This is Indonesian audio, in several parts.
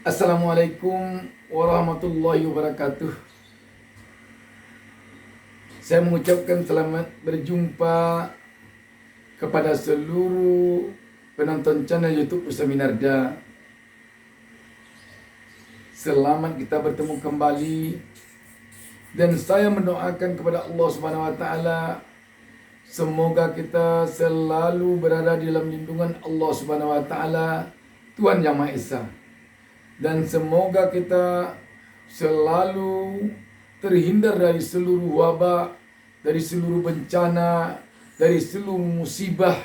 Assalamualaikum warahmatullahi wabarakatuh. Saya mengucapkan selamat berjumpa kepada seluruh penonton channel YouTube Ustaz Minarda. Selamat kita bertemu kembali, dan saya mendoakan kepada Allah Subhanahu wa taala semoga kita selalu berada di dalam lindungan Allah Subhanahu wa taala, Tuhan Yang Maha Esa. Dan semoga kita selalu terhindar dari seluruh wabak, dari seluruh bencana, dari seluruh musibah,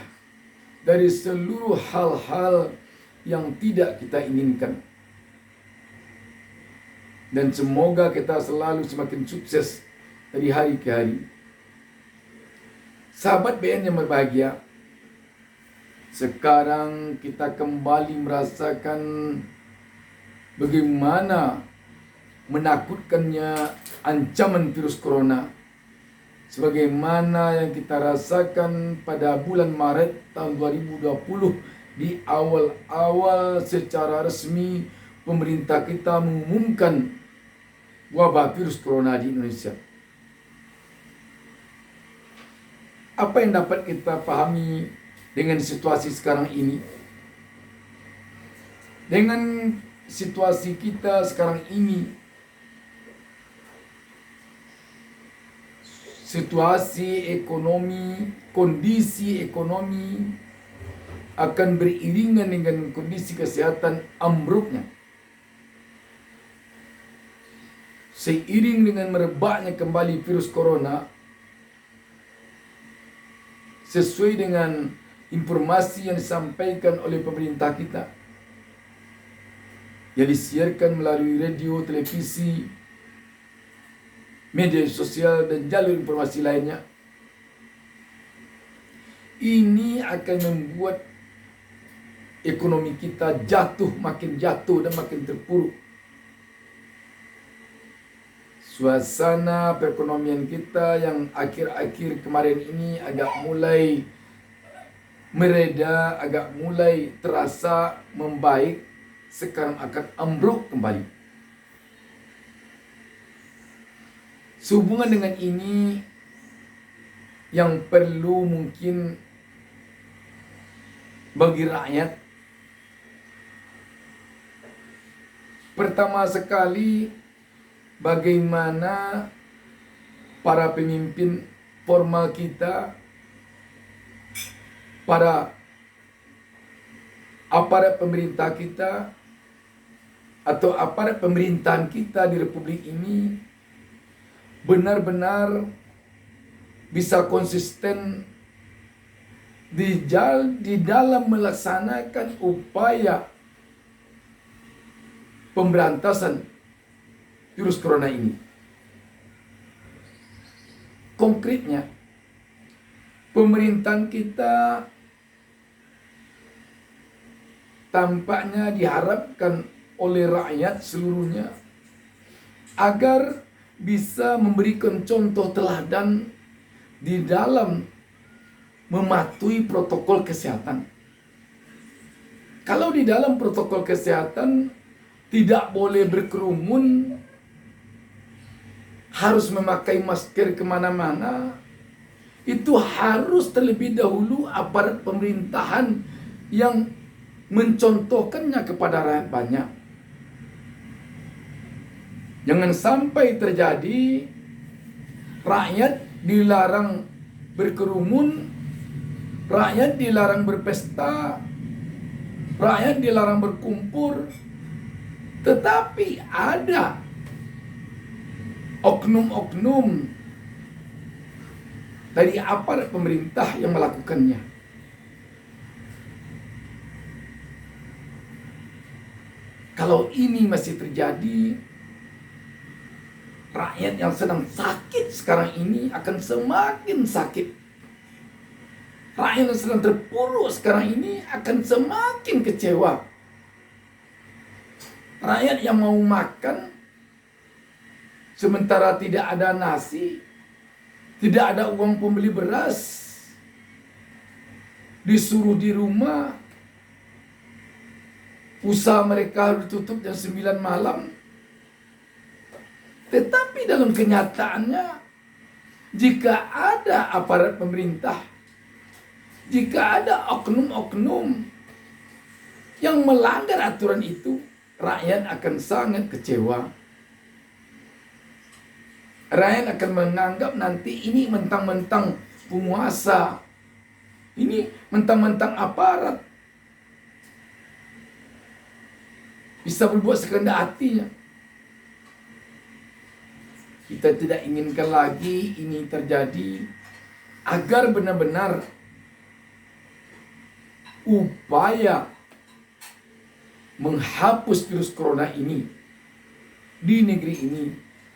dari seluruh hal-hal yang tidak kita inginkan. Dan semoga kita selalu semakin sukses dari hari ke hari. Sahabat BN yang berbahagia, sekarang kita kembali merasakan bagaimana menakutkannya ancaman virus corona, sebagaimana yang kita rasakan pada bulan Maret tahun 2020. Di awal-awal secara resmi pemerintah kita mengumumkan wabah virus corona di Indonesia. Apa yang dapat kita pahami dengan situasi sekarang ini? Dengan situasi kita sekarang ini, situasi ekonomi, kondisi ekonomi akan beriringan dengan kondisi kesehatan ambruknya. Seiring dengan merebaknya kembali virus corona, sesuai dengan informasi yang disampaikan oleh pemerintah kita, yang disiarkan melalui radio, televisi, media sosial, dan jalur informasi lainnya, ini akan membuat ekonomi kita makin jatuh dan makin terpuruk. Suasana perekonomian kita yang akhir-akhir kemarin ini agak mulai mereda, agak mulai terasa membaik, sekarang akan ambruk kembali. Sehubungan dengan ini, yang perlu mungkin bagi rakyat, pertama sekali, bagaimana para pemimpin formal kita, para aparat pemerintah kita, atau aparat pemerintahan kita di Republik ini benar-benar bisa konsisten di dalam melaksanakan upaya pemberantasan virus corona ini. Konkretnya, pemerintahan kita tampaknya diharapkan oleh rakyat seluruhnya agar bisa memberikan contoh teladan di dalam mematuhi protokol kesehatan. Kalau di dalam protokol kesehatan tidak boleh berkerumun, harus memakai masker kemana-mana, itu harus terlebih dahulu aparat pemerintahan yang mencontohkannya kepada rakyat banyak. Jangan sampai terjadi rakyat dilarang berkerumun, rakyat dilarang berpesta, rakyat dilarang berkumpul, tetapi ada oknum-oknum dari aparat pemerintah yang melakukannya. Kalau ini masih terjadi, rakyat yang sedang sakit sekarang ini akan semakin sakit. Rakyat yang sedang terpuruk sekarang ini akan semakin kecewa. Rakyat yang mau makan sementara tidak ada nasi, tidak ada uang pembeli beras, disuruh di rumah, Usaha mereka harus tutup jam 9 malam. Tetapi dalam kenyataannya, jika ada aparat pemerintah, jika ada oknum-oknum yang melanggar aturan itu, rakyat akan sangat kecewa. Rakyat akan menganggap nanti ini mentang-mentang penguasa, ini mentang-mentang aparat, bisa berbuat sekehendak hatinya. Kita tidak inginkan lagi ini terjadi, agar benar-benar upaya menghapus virus corona ini di negeri ini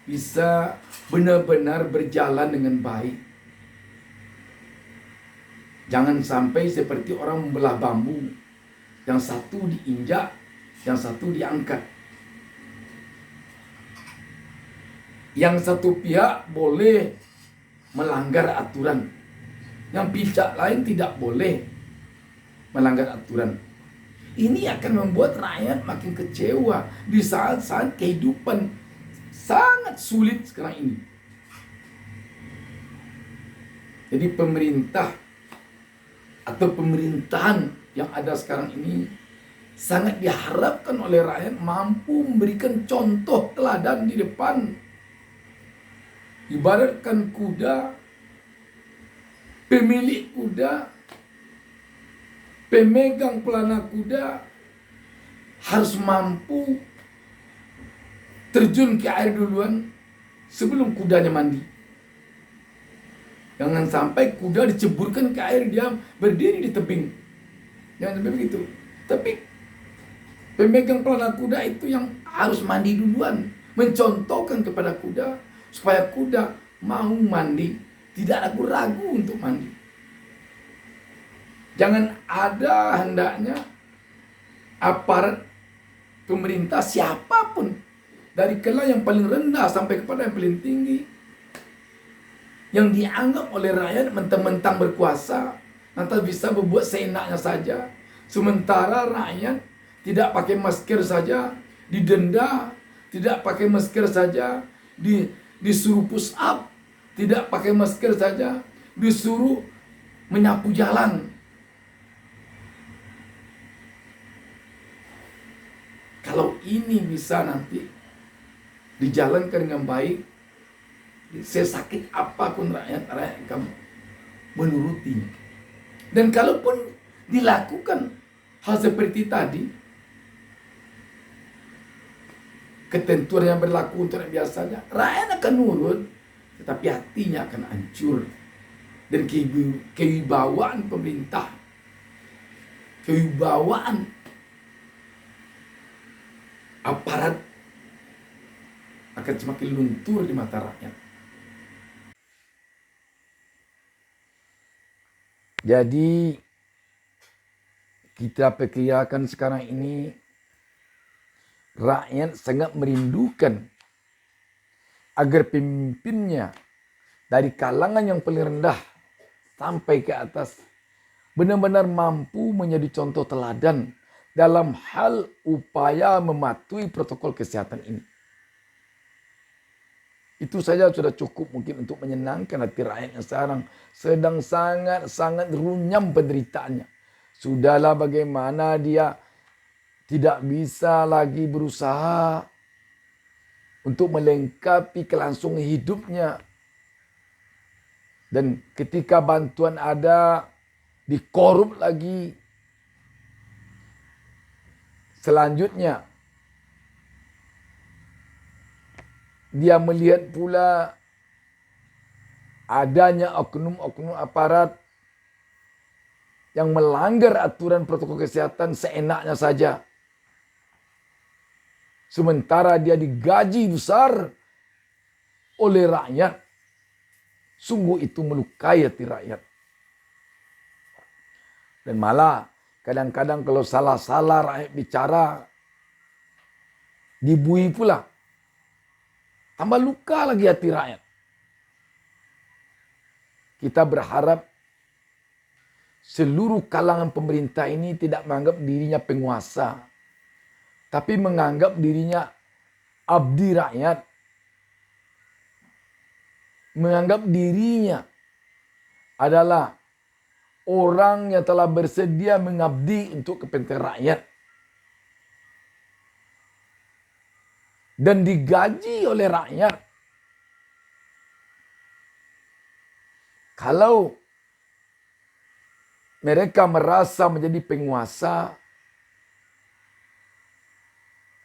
bisa benar-benar berjalan dengan baik. Jangan sampai seperti orang membelah bambu, yang satu diinjak, yang satu diangkat. Yang satu pihak boleh melanggar aturan, yang pihak lain tidak boleh melanggar aturan. Ini akan membuat rakyat makin kecewa di saat-saat kehidupan sangat sulit sekarang ini. Jadi pemerintah atau pemerintahan yang ada sekarang ini sangat diharapkan oleh rakyat mampu memberikan contoh teladan di depan. Ibaratkan kuda, pemilik kuda, pemegang pelana kuda harus mampu terjun ke air duluan sebelum kudanya mandi. Jangan sampai kuda diceburkan ke air, dia berdiri di tebing. Jangan sampai begitu. Tapi pemegang pelana kuda itu yang harus mandi duluan, mencontohkan kepada kuda supaya kuda mau mandi, tidak ragu-ragu untuk mandi. Jangan ada hendaknya aparat pemerintah siapapun, dari kelas yang paling rendah sampai kepada yang paling tinggi, yang dianggap oleh rakyat mentang-mentang berkuasa, lantas bisa berbuat seenaknya saja. Sementara rakyat tidak pakai masker saja didenda, tidak pakai masker saja disuruh push up, tidak pakai masker saja disuruh menyapu jalan. Kalau ini bisa nanti dijalankan dengan baik, sesakit apapun rakyat akan menuruti. Dan kalaupun dilakukan hal seperti tadi, ketentuan yang berlaku untuk rakyat biasanya, rakyat akan nurut, tetapi hatinya akan hancur. Dan kewibawaan pemerintah, kewibawaan aparat akan semakin luntur di mata rakyat. Jadi kita perkirakan sekarang ini rakyat sangat merindukan agar pemimpinnya dari kalangan yang paling rendah sampai ke atas benar-benar mampu menjadi contoh teladan dalam hal upaya mematuhi protokol kesehatan ini. Itu saja sudah cukup mungkin untuk menyenangkan hati rakyat yang sekarang sedang sangat-sangat runyam penderitaannya. Sudahlah, bagaimana dia tidak bisa lagi berusaha untuk melengkapi kelangsungan hidupnya. Dan ketika bantuan ada, dikorup lagi. Selanjutnya, dia melihat pula adanya oknum-oknum aparat yang melanggar aturan protokol kesehatan seenaknya saja. Sementara dia digaji besar oleh rakyat. Sungguh itu melukai hati rakyat. Dan malah kadang-kadang kalau salah-salah rakyat bicara, dibui pula. Tambah luka lagi hati rakyat. Kita berharap seluruh kalangan pemerintah ini tidak menganggap dirinya penguasa. tapi menganggap dirinya abdi rakyat, menganggap dirinya adalah orang yang telah bersedia mengabdi untuk kepentingan rakyat dan digaji oleh rakyat. Kalau mereka merasa menjadi penguasa,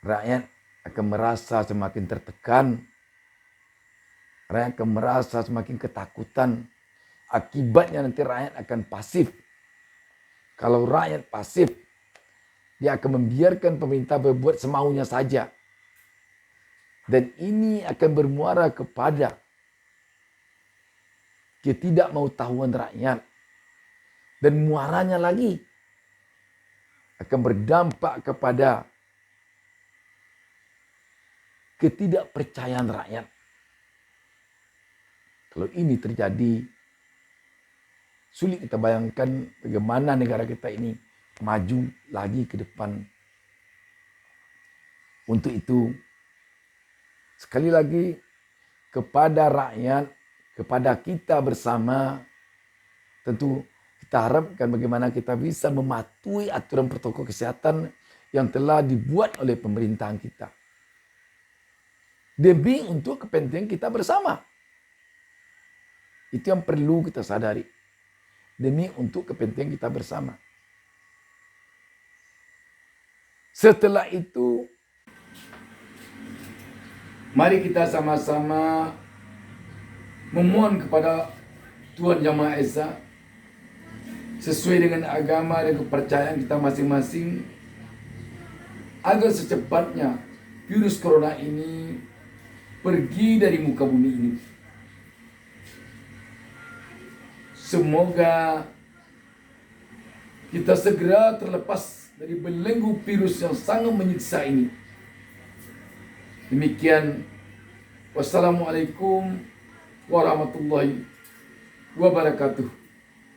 rakyat akan merasa semakin tertekan. Rakyat akan merasa semakin ketakutan. Akibatnya nanti rakyat akan pasif. Kalau rakyat pasif, dia akan membiarkan pemerintah berbuat semaunya saja. Dan ini akan bermuara kepada ketidakmautahuan rakyat. Dan muaranya lagi akan berdampak kepada ketidakpercayaan rakyat. Kalau ini terjadi, sulit kita bayangkan bagaimana negara kita ini maju lagi ke depan. Untuk itu, sekali lagi kepada rakyat, kepada kita bersama, tentu kita harapkan bagaimana kita bisa mematuhi aturan protokol kesehatan yang telah dibuat oleh pemerintahan kita. Demi untuk kepentingan kita bersama. Itu yang perlu kita sadari. Demi untuk kepentingan kita bersama. Setelah itu, mari kita sama-sama memohon kepada Tuhan Yang Maha Esa sesuai dengan agama dan kepercayaan kita masing-masing agar secepatnya virus corona ini pergi dari muka bumi ini. Semoga kita segera terlepas dari belenggu virus yang sangat menyiksa ini. Demikian, wassalamualaikum warahmatullahi wabarakatuh.